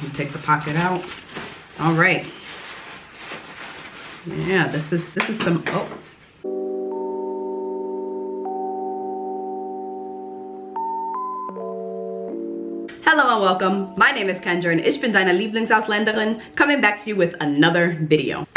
You take the pocket out. All right. Yeah, this is some, oh. Hello and welcome. My name is Kendra and ich bin deine Lieblingsausländlerin, coming back to you with another video.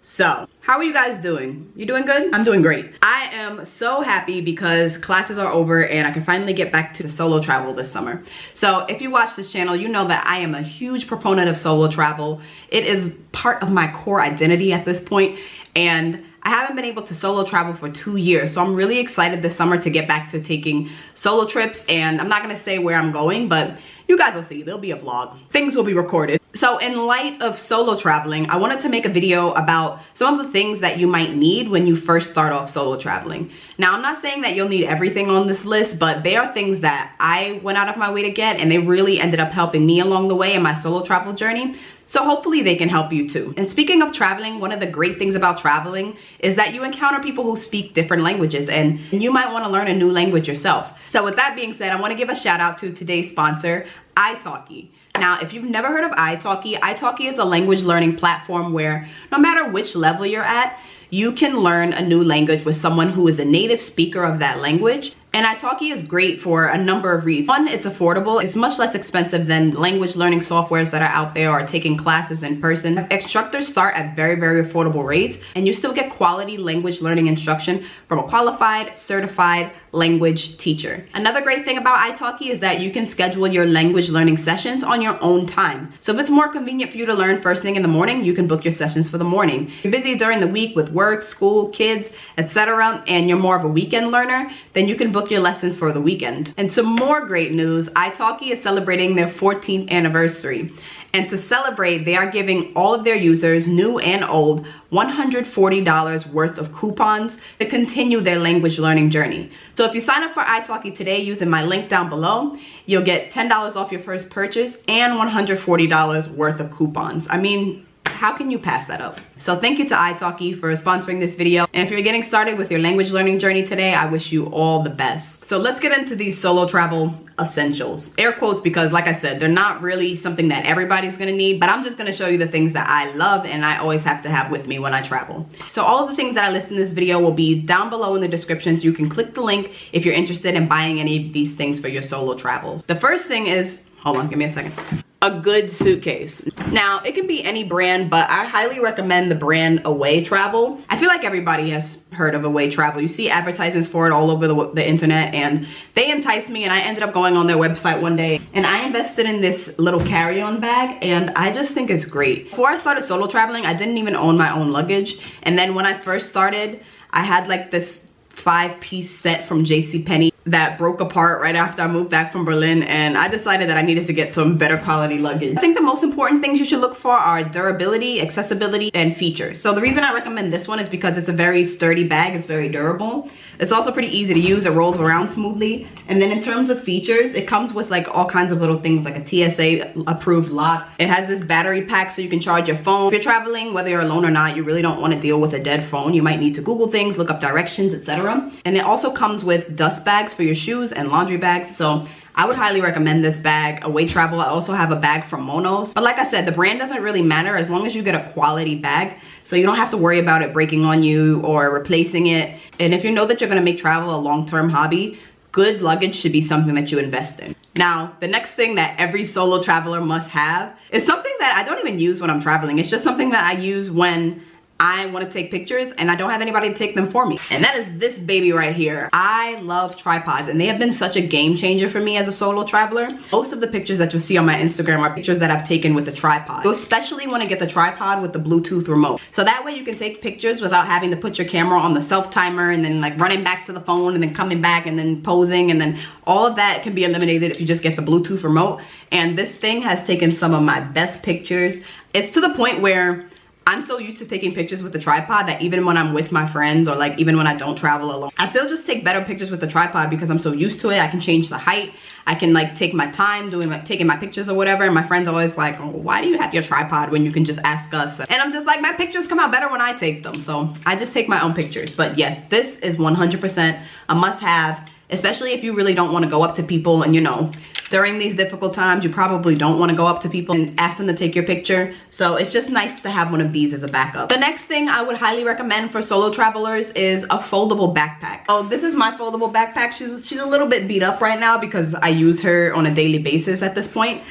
So, how are you guys doing? You doing good? I'm doing great. I am so happy because classes are over and I can finally get back to the solo travel this summer. So if you watch this channel, you know that I am a huge proponent of solo travel. It is part of my core identity at this point, and I haven't been able to solo travel for 2 years. So I'm really excited this summer to get back to taking solo trips, and I'm not gonna say where I'm going, but you guys will see, there'll be a vlog. Things will be recorded. So in light of solo traveling, I wanted to make a video about some of the things that you might need when you first start off solo traveling. Now, I'm not saying that you'll need everything on this list, but they are things that I went out of my way to get, and they really ended up helping me along the way in my solo travel journey. So hopefully they can help you too. And speaking of traveling, one of the great things about traveling is that you encounter people who speak different languages, and you might want to learn a new language yourself. So with that being said, I want to give a shout out to today's sponsor, italki. Now, if you've never heard of italki, italki is a language learning platform where no matter which level you're at, you can learn a new language with someone who is a native speaker of that language. And italki is great for a number of reasons. One, it's affordable. It's much less expensive than language learning softwares that are out there or taking classes in person. Instructors start at very, very affordable rates, and you still get quality language learning instruction from a qualified, certified language teacher. Another great thing about italki is that you can schedule your language learning sessions on your own time. So if it's more convenient for you to learn first thing in the morning, you can book your sessions for the morning. If you're busy during the week with work, school, kids, etc., and you're more of a weekend learner, then you can book your lessons for the weekend. And some more great news, italki is celebrating their 14th anniversary. And to celebrate, they are giving all of their users, new and old, $140 worth of coupons to continue their language learning journey. So if you sign up for italki today using my link down below, you'll get $10 off your first purchase and $140 worth of coupons. I mean, how can you pass that up? So thank you to italki for sponsoring this video. And if you're getting started with your language learning journey today, I wish you all the best. So let's get into these solo travel essentials. Air quotes, because like I said, they're not really something that everybody's gonna need, but I'm just gonna show you the things that I love and I always have to have with me when I travel. So all of the things that I list in this video will be down below in the descriptions. You can click the link if you're interested in buying any of these things for your solo travels. The first thing is, hold on, give me a second. A good suitcase. Now, it can be any brand, but I highly recommend the brand Away Travel. I feel like everybody has heard of Away Travel. You see advertisements for it all over the internet, and they enticed me, and I ended up going on their website one day, and I invested in this little carry-on bag, and I just think it's great. Before I started solo traveling, I didn't even own my own luggage, and then when I first started, I had like this 5-piece set from JCPenney that broke apart right after I moved back from Berlin, and I decided that I needed to get some better quality luggage. I think the most important things you should look for are durability, accessibility, and features. So the reason I recommend this one is because it's a very sturdy bag. It's very durable. It's also pretty easy to use. It rolls around smoothly. And then in terms of features, it comes with like all kinds of little things like a TSA approved lock. It has this battery pack so you can charge your phone. If you're traveling, whether you're alone or not, you really don't want to deal with a dead phone. You might need to Google things, look up directions, etc. And it also comes with dust bags for your shoes and laundry bags. So I would highly recommend this bag, Away Travel. I also have a bag from Monos. But like I said, the brand doesn't really matter as long as you get a quality bag. So you don't have to worry about it breaking on you or replacing it. And if you know that you're gonna make travel a long-term hobby, good luggage should be something that you invest in. Now, the next thing that every solo traveler must have is something that I don't even use when I'm traveling. It's just something that I use when I want to take pictures and I don't have anybody to take them for me. And that is this baby right here. I love tripods, and they have been such a game changer for me as a solo traveler. Most of the pictures that you'll see on my Instagram are pictures that I've taken with the tripod. You especially want to get the tripod with the Bluetooth remote. So that way you can take pictures without having to put your camera on the self timer and then like running back to the phone and then coming back and then posing, and then all of that can be eliminated if you just get the Bluetooth remote. And this thing has taken some of my best pictures. It's to the point where I'm so used to taking pictures with the tripod that even when I'm with my friends or like even when I don't travel alone, I still just take better pictures with the tripod because I'm so used to it. I can change the height. I can like take my time taking my pictures or whatever. And my friends always like, oh, why do you have your tripod when you can just ask us? And I'm just like, my pictures come out better when I take them. So I just take my own pictures. But yes, this is 100% a must have. especially if you really don't want to go up to people. And you know, during these difficult times, you probably don't want to go up to people and ask them to take your picture. So it's just nice to have one of these as a backup. The next thing I would highly recommend for solo travelers is a foldable backpack. Oh, this is my foldable backpack. She's a little bit beat up right now because I use her on a daily basis at this point.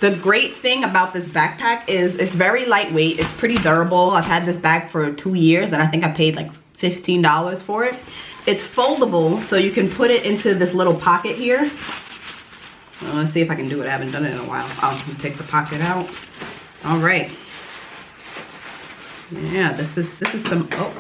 The great thing about this backpack is it's very lightweight. It's pretty durable. I've had this bag for 2 years and I think I paid like $15 for it. It's foldable, so you can put it into this little pocket here. Well, let's see if I can do it. I haven't done it in a while. I'll take the pocket out. All right. Yeah, this is some, oh.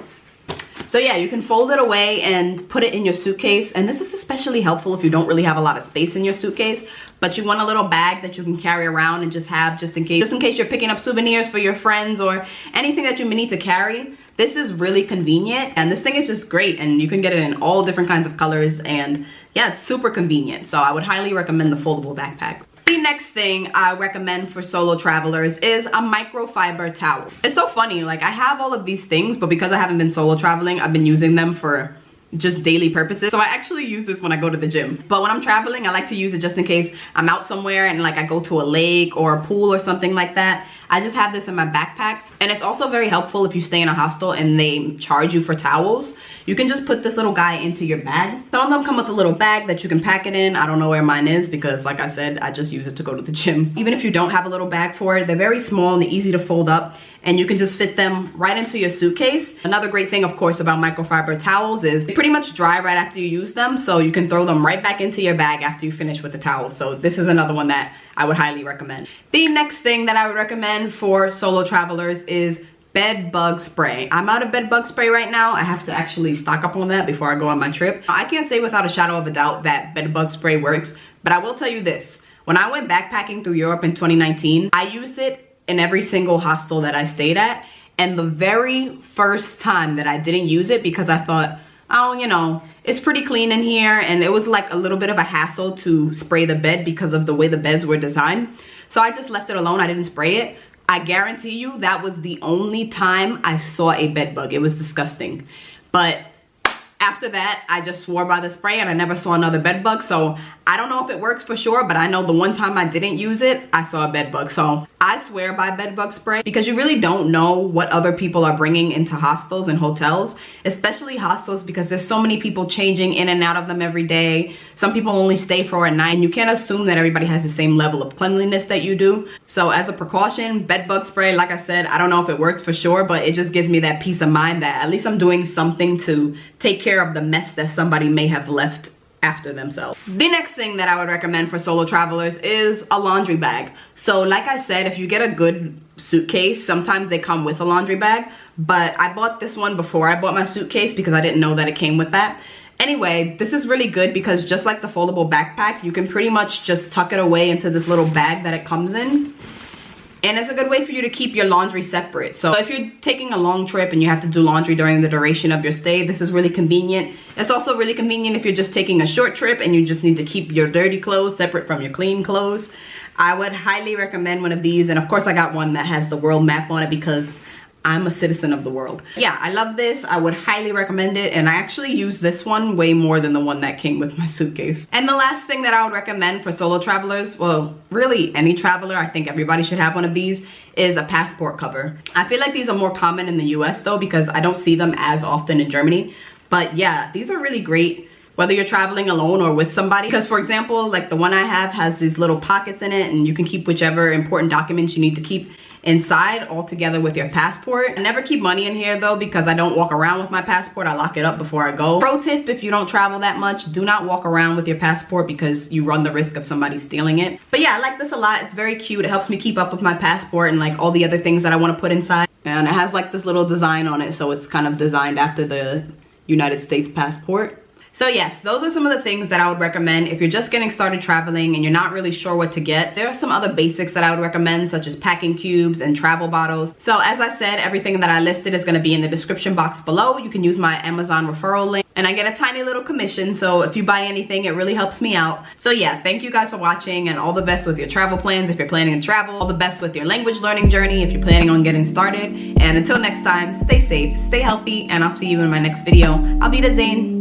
So yeah, you can fold it away and put it in your suitcase. And this is especially helpful if you don't really have a lot of space in your suitcase, but you want a little bag that you can carry around and just have just in case you're picking up souvenirs for your friends or anything that you may need to carry. This is really convenient, and this thing is just great, and you can get it in all different kinds of colors, and yeah, it's super convenient. So I would highly recommend the foldable backpack. The next thing I recommend for solo travelers is a microfiber towel. It's so funny, like I have all of these things, but because I haven't been solo traveling, I've been using them for just daily purposes. So I actually use this when I go to the gym. But when I'm traveling, I like to use it just in case I'm out somewhere and like I go to a lake or a pool or something like that. I just have this in my backpack. And it's also very helpful if you stay in a hostel and they charge you for towels. You can just put this little guy into your bag. Some of them come with a little bag that you can pack it in. I don't know where mine is because like I said, I just use it to go to the gym. Even if you don't have a little bag for it, they're very small and easy to fold up, and you can just fit them right into your suitcase. Another great thing, of course, about microfiber towels is they pretty much dry right after you use them, so you can throw them right back into your bag after you finish with the towel. So this is another one that I would highly recommend. The next thing that I would recommend for solo travelers is bed bug spray. I'm out of bed bug spray right now. I have to actually stock up on that before I go on my trip. I can't say without a shadow of a doubt that bed bug spray works, but I will tell you this. When I went backpacking through Europe in 2019, I used it in every single hostel that I stayed at. And the very first time that I didn't use it because I thought, oh, you know, it's pretty clean in here, and it was like a little bit of a hassle to spray the bed because of the way the beds were designed. So I just left it alone. I didn't spray it. I guarantee you that was the only time I saw a bed bug. It was disgusting. But after that, I just swore by the spray and I never saw another bed bug. So I don't know if it works for sure, but I know the one time I didn't use it, I saw a bed bug. So I swear by bed bug spray because you really don't know what other people are bringing into hostels and hotels, especially hostels, because there's so many people changing in and out of them every day. Some people only stay for a night, and you can't assume that everybody has the same level of cleanliness that you do. So as a precaution, bed bug spray, like I said, I don't know if it works for sure, but it just gives me that peace of mind that at least I'm doing something to take care of the mess that somebody may have left after themselves. The next thing that I would recommend for solo travelers is a laundry bag. So like I said, if you get a good suitcase, sometimes they come with a laundry bag, but I bought this one before I bought my suitcase because I didn't know that it came with that. Anyway, this is really good because just like the foldable backpack, you can pretty much just tuck it away into this little bag that it comes in. And it's a good way for you to keep your laundry separate. So if you're taking a long trip and you have to do laundry during the duration of your stay, this is really convenient. It's also really convenient if you're just taking a short trip and you just need to keep your dirty clothes separate from your clean clothes. I would highly recommend one of these. And of course I got one that has the world map on it because I'm a citizen of the world. Yeah, I love this. I would highly recommend it. And I actually use this one way more than the one that came with my suitcase. And the last thing that I would recommend for solo travelers, well, really any traveler, I think everybody should have one of these, is a passport cover. I feel like these are more common in the US though, because I don't see them as often in Germany. But yeah, these are really great whether you're traveling alone or with somebody. Because for example, like the one I have has these little pockets in it, and you can keep whichever important documents you need to keep inside all together with your passport. I never keep money in here though because I don't walk around with my passport. I lock it up before I go. Pro tip, if you don't travel that much, do not walk around with your passport because you run the risk of somebody stealing it. But yeah, I like this a lot. It's very cute. It helps me keep up with my passport and like all the other things that I want to put inside. And it has like this little design on it, so it's kind of designed after the United States passport. So yes, those are some of the things that I would recommend if you're just getting started traveling and you're not really sure what to get. There are some other basics that I would recommend, such as packing cubes and travel bottles. So as I said, everything that I listed is going to be in the description box below. You can use my Amazon referral link and I get a tiny little commission. So if you buy anything, it really helps me out. So yeah, thank you guys for watching, and all the best with your travel plans if you're planning to travel. All the best with your language learning journey if you're planning on getting started. And until next time, stay safe, stay healthy, and I'll see you in my next video. I'll be the Zane.